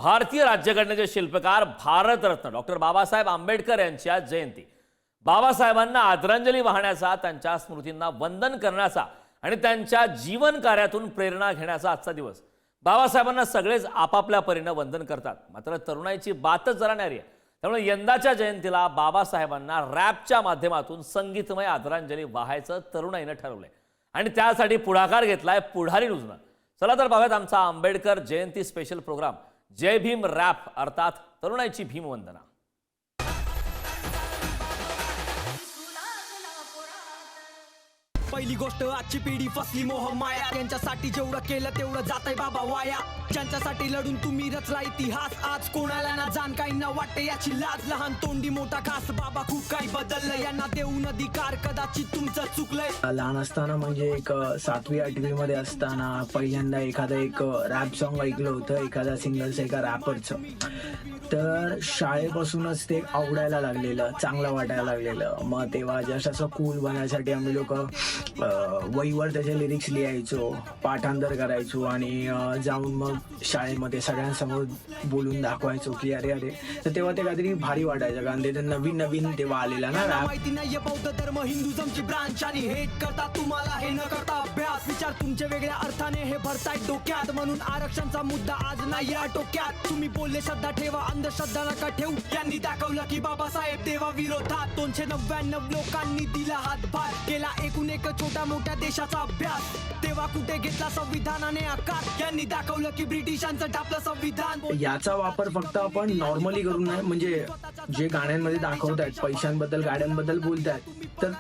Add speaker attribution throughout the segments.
Speaker 1: भारतीय राज्यघटनेचे शिल्पकार भारतरत्न डॉक्टर बाबासाहेब आंबेडकर यांची आज जयंती। बाबासाहेबांना आदरांजली वाहण्याचा, त्यांच्या स्मृतींना वंदन करण्याचा आणि त्यांच्या जीवन कार्यातून प्रेरणा घेण्याचा आजचा दिवस। बाबासाहेबांना सगळेच आपापल्या परीने वंदन करतात, मात्र तरुणाईची बातच जरा न्यारी आहे। त्यामुळे यंदाच्या जयंतीला बाबासाहेबांना रॅपच्या माध्यमातून संगीतमय आदरांजली वाहायचं तरुणाईने ठरवलंय आणि त्यासाठी पुढाकार घेतलाय पुढारी न्यूजनं। चला तर पाहूयात आमचा आंबेडकर जयंती स्पेशल प्रोग्राम जय भीम रॅप अर्थात तरुणाईची भीमवंदना।
Speaker 2: पहिली गोष्ट आजची पिढी फसली मोह माया, त्यांच्यासाठी जेवढं केलं तेवढं जातंय बाबा वाया। ज्यांच्यासाठी लढून तुम्ही रचला इतिहास, आज कोणाला ना जाण काही न वाटते याची लाज। लहान तोंडी मोठा खास, बाबा खूप काही बदललं, यांना देऊन अधिकार कदाचित तुमचं चुकलंय।
Speaker 3: लहान असताना म्हणजे एक 7वी 8वी मध्ये असताना पहिल्यांदा एखादा एक रॅप सॉन्ग ऐकलं होतं, एखादा सिंगलचं एका रॅपरचं। तर शाळेपासूनच ते आवडायला लागलेलं, चांगलं वाटायला लागलेलं। मग तेव्हा जस्ट असं कूल बनण्यासाठी आम्ही लोक वहीवर त्याचे लिरिक्स लिहायचो, पाठांतर करायचो आणि जाऊन मग शाळेमध्ये सगळ्यांसमोर बोलून दाखवायचो की अरे अरे। तर तेव्हा ते काहीतरी भारी वाटायचं, कारण ते नवीन नवीन तेव्हा आलेला ना रॅप।
Speaker 2: माहिती नाहीये बौद्ध धर्म हिंदुझमची ब्रांच आणि हेट करता तुम्हाला हे न करता अभ्यास। विचार तुमच्या वेगळ्या अर्थाने हे भरतायत डोक्यात, म्हणून आरक्षणचा मुद्दा आज नाही आटोक्यात। तुम्ही बोलले श्रद्धा ठेवा, अंधश्रद्धा नका ठेवू। यांनी दाखवलं की बाबासाहेब देवा विरोधात 299 लोकांनी दिला हातभार, केला एकूण एक छोटा मोठ्या देशाचा अभ्यास। तेव्हा कुठे घेतला संविधानाने आकार, यांनी दाखवलं की ब्रिटिशांचं टापलं संविधान।
Speaker 3: याचा वापर फक्त आपण नॉर्मली करू नये, म्हणजे जे गाण्यांमध्ये दाखवतात पैशांबद्दल गाड्यांबद्दल बोलतात, तर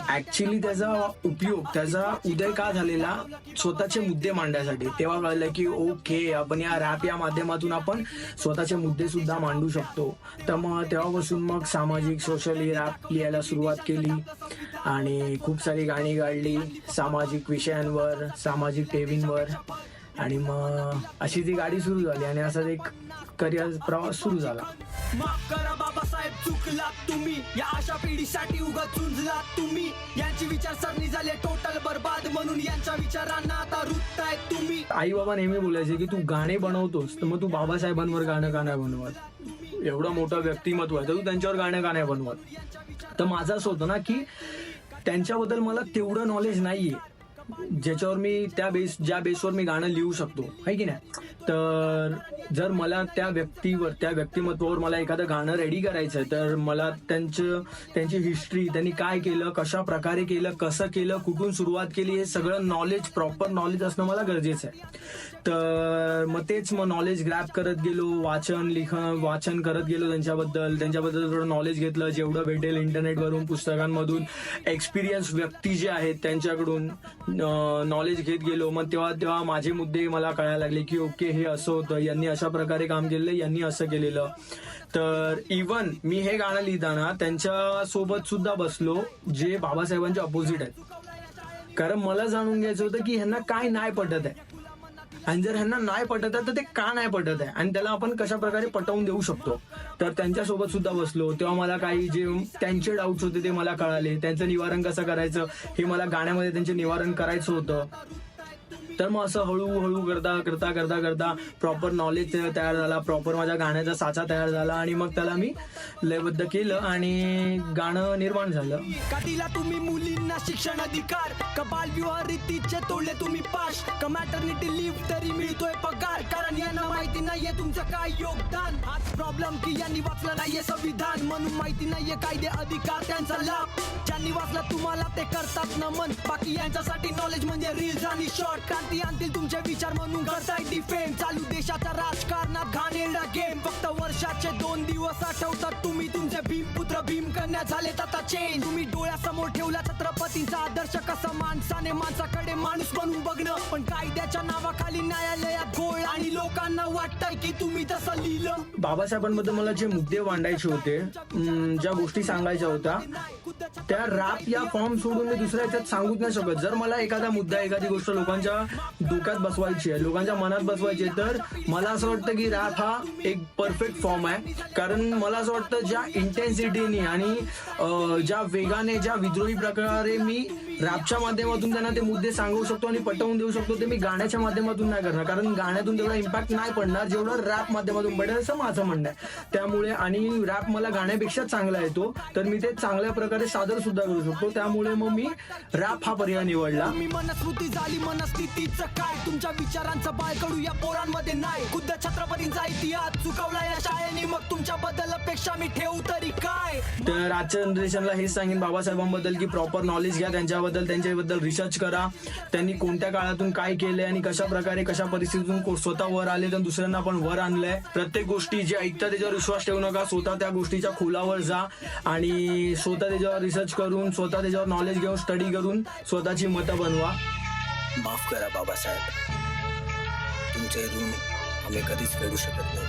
Speaker 3: ऍक्च्युली त्याचा उपयोग, त्याचा उदय का झालेला स्वतःचे मुद्दे मांडण्यासाठी। तेव्हा कळलं की ओके, आपण या रॅप या माध्यमातून आपण स्वतःचे मुद्दे सुद्धा मांडू शकतो। तर मग तेव्हापासून मग सामाजिक सोशली रॅप लिहायला सुरुवात केली आणि खूप सारी गाणी गाळली सामाजिक विषयांवर, सामाजिक ठेवींवर। आणि मग अशी ती गाडी सुरू झाली आणि असाच एक करिअर प्रवास सुरू झाला।
Speaker 2: माफ करा बाबासाहेब, चुकलात तुम्ही, या अशा पिढीसाठी उगाच झुंजलात तुम्ही। यांची विचारसरणी झाली टोटल बर्बाद, म्हणून यांच्या विचारांना आता रुतताय तुम्ही।
Speaker 3: आई बाबा नेहमी बोलायचे की तू गाणे बनवतोस तर मग तू बाबासाहेबांवर गाणं का नाही बनवत, एवढं मोठं व्यक्तिमत्व आहे तर तू त्यांच्यावर गाणं का नाही बनवत। तर माझं असं होतं ना की त्यांच्याबद्दल मला तेवढं नॉलेज नाहीये ज्याच्यावर मी ज्या बेसवर मी गाणं लिहू शकतो, आहे की नाही। तर जर मला त्या व्यक्तिमत्वावर मला एखादं गाणं रेडी करायचं तर मला त्यांची हिस्ट्री, त्यांनी काय केलं, कशा प्रकारे केलं, कसं केलं, कुठून सुरुवात केली, हे सगळं नॉलेज, प्रॉपर नॉलेज असणं मला गरजेचं आहे। तर मग तेच मग नॉलेज ग्रॅब करत गेलो, वाचन करत गेलो त्यांच्याबद्दल थोडं नॉलेज घेतलं, जेवढं भेटेल इंटरनेटवरून, पुस्तकांमधून, एक्सपिरियन्स व्यक्ती जे आहेत त्यांच्याकडून नॉलेज घेत गेलो। मग तेव्हा माझे मुद्दे मला कळायला लागले की ओके, हे असं होतं, यांनी अशा प्रकारे काम केलेलं, यांनी असं केलेलं। तर इवन मी हे गाणं लिहिताना त्यांच्या सोबत सुद्धा बसलो जे बाबासाहेबांच्या अपोजिट आहेत, कारण मला जाणून घ्यायचं होतं की ह्यांना काय नाही पटत आहे, आणि जर ह्यांना नाही पटत आहे तर ते का नाही पटत आहे आणि त्याला आपण कशा प्रकारे पटवून देऊ शकतो। तर त्यांच्यासोबत सुद्धा बसलो, तेव्हा मला काही जे त्यांचे डाऊट्स होते ते मला कळाले, त्यांचं निवारण कसं करायचं हे मला गाण्यामध्ये त्यांचे निवारण करायचं होतं। तर मग असं हळूहळू करता प्रॉपर नॉलेज तयार झाला, प्रॉपर माझ्या गाण्याचा साचा तयार झाला आणि मग त्याला मी लयबद्ध केलं आणि गाणं निर्माण झालं।
Speaker 2: का दिला तुम्ही मुलींना शिक्षण अधिकार, का बालविवाह रीतीचे तोडले तुम्ही पाश, का मॅटर्निटी लिव्ह तरी मिळतोय पगार, कारण यांना माहिती नाहीये तुमचं काय योगदान। हाच प्रॉब्लेम की यांनी वाचलं नाहीये संविधान, म्हणून माहिती नाहीये कायदे अधिकार त्यांचा लाभ। ज्यांनी वाचलं तुम्हाला ते करतात नमन, बाकी यांच्यासाठी नॉलेज म्हणजे रील्स आणि शॉर्ट। क्रांती आणतील तुमचे विचार म्हणून करताय डिफेम, चालू देशाच्या राजकारणात घाणेरडा गेम। फक्त वर्षाचे 2 दिवस आठवतात तुम्ही, तुमचे भीमपुत्र भीम कन्या झालेत आता चेंज। तुम्ही डोळ्यासमोर ठेवला छत्रपतींचा आदर्श, कसं माणसाने माणसाकडे माणूस बनून बघणं, पण कायद्याच्या नावाखाली न्यायालयात गोळ आणि लोकांना वाटतंय की तुम्ही तसं लिहिलं।
Speaker 3: बाबासाहेबांबद्दल मला जे मुद्दे मांडायचे होते, ज्या गोष्टी सांगायच्या होत्या, त्या रॅप या फॉर्म सोडून मी दुसऱ्या याच्यात सांगूच नाही शकत। जर मला एखादा मुद्दा, एखादी गोष्ट लोकांच्या डोक्यात बसवायची आहे, लोकांच्या मनात बसवायची आहे, तर मला असं वाटतं की रॅप हा एक परफेक्ट फॉर्म आहे। कारण मला असं वाटतं ज्या इंटेन्सिटीने आणि ज्या वेगाने, ज्या विद्रोही प्रकारे मी रॅपच्या माध्यमातून त्यांना ते मुद्दे सांगू शकतो आणि पटवून देऊ शकतो, ते मी गाण्याच्या माध्यमातून नाही करणार, कारण गाण्यातून तेवढा इम्पॅक्ट नाही पडणार। पडणार जेवढं रॅप माध्यमातून पडेल, असं माझं म्हणणं आहे. त्यामुळे आणि रॅप मला गाण्यापेक्षा चांगला येतो, तर मी ते चांगल्या प्रकारे सादर सुद्धा करू शकतो. त्यामुळे मग मी रॅप हा पर्याय निवडला.
Speaker 2: मी मनस्मृती झाली मनस्थितीचं काय, तुमच्या विचारांचा बाळकडू या पोरांमध्ये नाही. खुद्द छत्रपतींचा इतिहास चुकवला या शाळेने, मग तुमच्या बद्दल अपेक्षा मी ठेवू तरी काय.
Speaker 3: तर आजच्या जनरेशनला हेच सांगेन बाबासाहेबांबद्दल की प्रॉपर नॉलेज घ्या, त्यांच्याबद्दल रिसर्च करा. त्यांनी कोणत्या काळातून काय केलंय आणि कशा प्रकारे कशा परिस्थितीतून स्वतः वर आले तर दुसऱ्यांना पण वर आणलंय. प्रत्येक गोष्टी जे ऐकता त्याच्यावर विश्वास ठेवू नका, स्वतः त्या गोष्टीच्या खोलावर जा आणि स्वतः त्याच्यावर रिसर्च करून, स्वतः त्याच्यावर नॉलेज घेऊन, स्टडी करून स्वतःची मतं बनवा.
Speaker 4: माफ करा बाबासाहेब, तुमचे ऋण आम्ही कधीच फेडू शकत नाही.